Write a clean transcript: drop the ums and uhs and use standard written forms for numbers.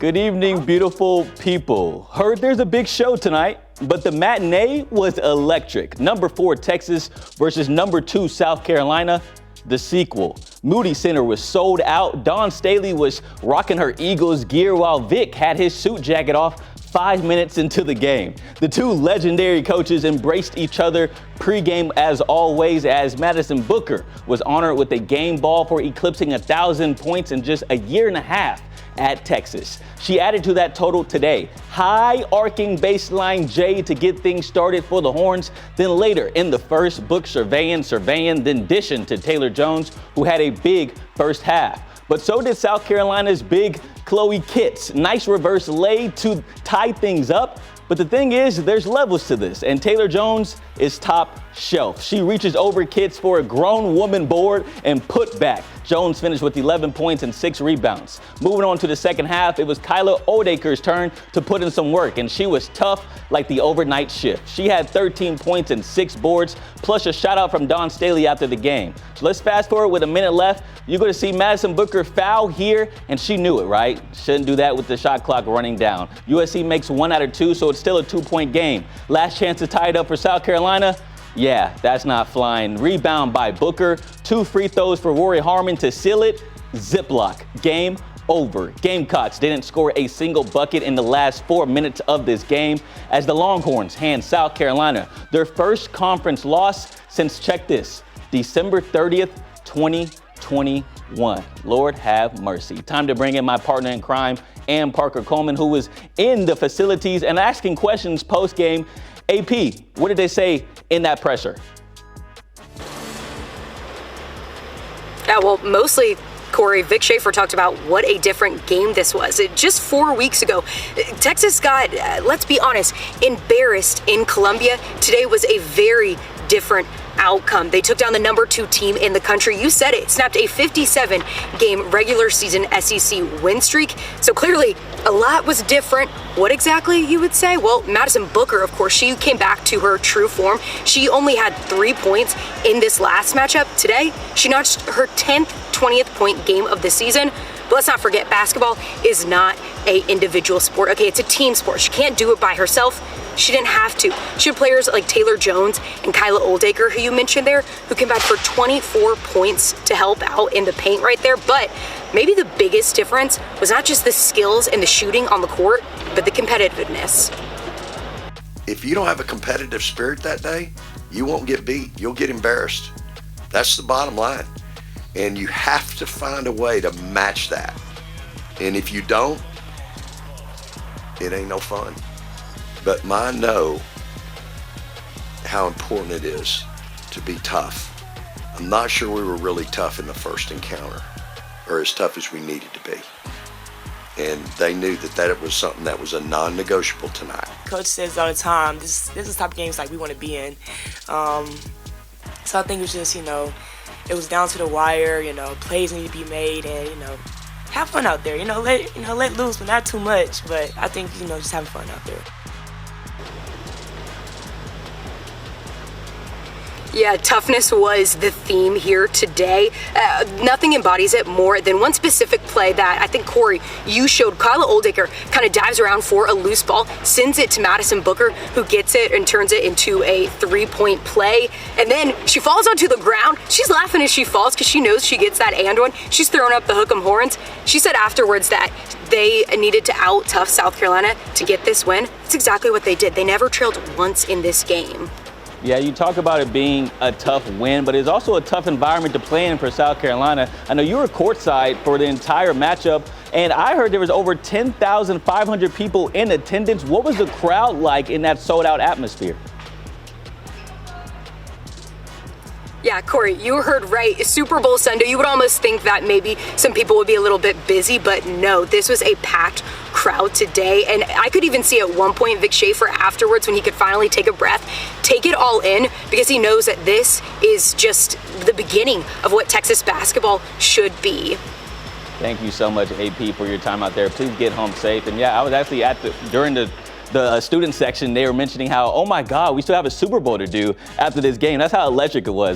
Good evening, beautiful people. Heard there's a big show tonight, but the matinee was electric. Number 4 Texas versus number 2 South Carolina. The sequel. Moody Center was sold out. Dawn Staley was rocking her Eagles gear while Vic had his suit jacket off 5 minutes into the game. The two legendary coaches embraced each other pregame as always, as Madison Booker was honored with a game ball for eclipsing 1,000 points in just a year and a half at Texas. She added to that total today. High arcing baseline J to get things started for the Horns. Then later in the first, Book surveying, then dishing to Taylor Jones, who had a big first half. But so did South Carolina's big Chloe Kitts. Nice reverse lay to tie things up. But the thing is, there's levels to this, and Taylor Jones is top shelf. She reaches over Kitts for a grown woman board and put back. Jones finished with 11 points and 6 rebounds. Moving on to the second half, it was Kyla Oldacre's turn to put in some work, and she was tough like the overnight shift. She had 13 points and 6 boards, plus a shout out from Dawn Staley after the game. So let's fast forward with a minute left. You're going to see Madison Booker foul here, and she knew it, right? Shouldn't do that with the shot clock running down. USC makes 1 out of 2, so it's still a 2-point game. Last chance to tie it up for South Carolina. Yeah, that's not flying. Rebound by Booker. 2 free throws for Rory Harmon to seal it. Ziploc. Game over. Gamecocks didn't score a single bucket in the last 4 minutes of this game as the Longhorns hand South Carolina their first conference loss since, check this, December 30th, 2021. Lord have mercy. Time to bring in my partner in crime, Ann Parker Coleman, who was in the facilities and asking questions post-game. AP, what did they say in that presser? Yeah, well, mostly, Corey, Vic Schaefer talked about what a different game this was. Just 4 weeks ago, Texas got, let's be honest, embarrassed in Columbia. Today was a very different outcome. They took down the number 2 team in the country. You said it, snapped a 57-game regular season SEC win streak. So clearly, a lot was different. What exactly, you would say? Well, Madison Booker, of course, she came back to her true form. She only had 3 points in this last matchup. Today, she notched her 10th, 20th point game of the season. But let's not forget, basketball is not an individual sport. Okay, it's a team sport. She can't do it by herself. She didn't have to. She had players like Taylor Jones and Kyla Oldacre, who you mentioned there, who came back for 24 points to help out in the paint right there. But maybe the biggest difference was not just the skills and the shooting on the court, but the competitiveness. If you don't have a competitive spirit that day, you won't get beat. You'll get embarrassed. That's the bottom line. And you have to find a way to match that. And if you don't, it ain't no fun. But mine know how important it is to be tough. I'm not sure we were really tough in the first encounter, or as tough as we needed to be. And they knew that it was something that was a non-negotiable tonight. Coach says all the time, this is the type of games like we want to be in. So I think it was just, it was down to the wire, plays need to be made, and, have fun out there. Let loose, but not too much. But I think, just having fun out there. Yeah, toughness was the theme here today. Nothing embodies it more than one specific play that I think, Corey, you showed. Kyla Oldacre kind of dives around for a loose ball, sends it to Madison Booker, who gets it and turns it into a 3-point play. And then she falls onto the ground. She's laughing as she falls because she knows she gets that and one. She's throwing up the hook'em horns. She said afterwards that they needed to out-tough South Carolina to get this win. That's exactly what they did. They never trailed once in this game. Yeah, you talk about it being a tough win, but it's also a tough environment to play in for South Carolina. I know you were courtside for the entire matchup, and I heard there was over 10,500 people in attendance. What was the crowd like in that sold-out atmosphere? Yeah, Corey, you heard right. Super Bowl Sunday, you would almost think that maybe some people would be a little bit busy, but no, this was a packed crowd today. And I could even see at one point Vic Schaefer afterwards, when he could finally take a breath, take it all in, because he knows that this is just the beginning of what Texas basketball should be. Thank you so much, AP, for your time out there. Please get home safe. And yeah, I was actually during the student section, they were mentioning how, oh my God, we still have a Super Bowl to do after this game. That's how electric it was.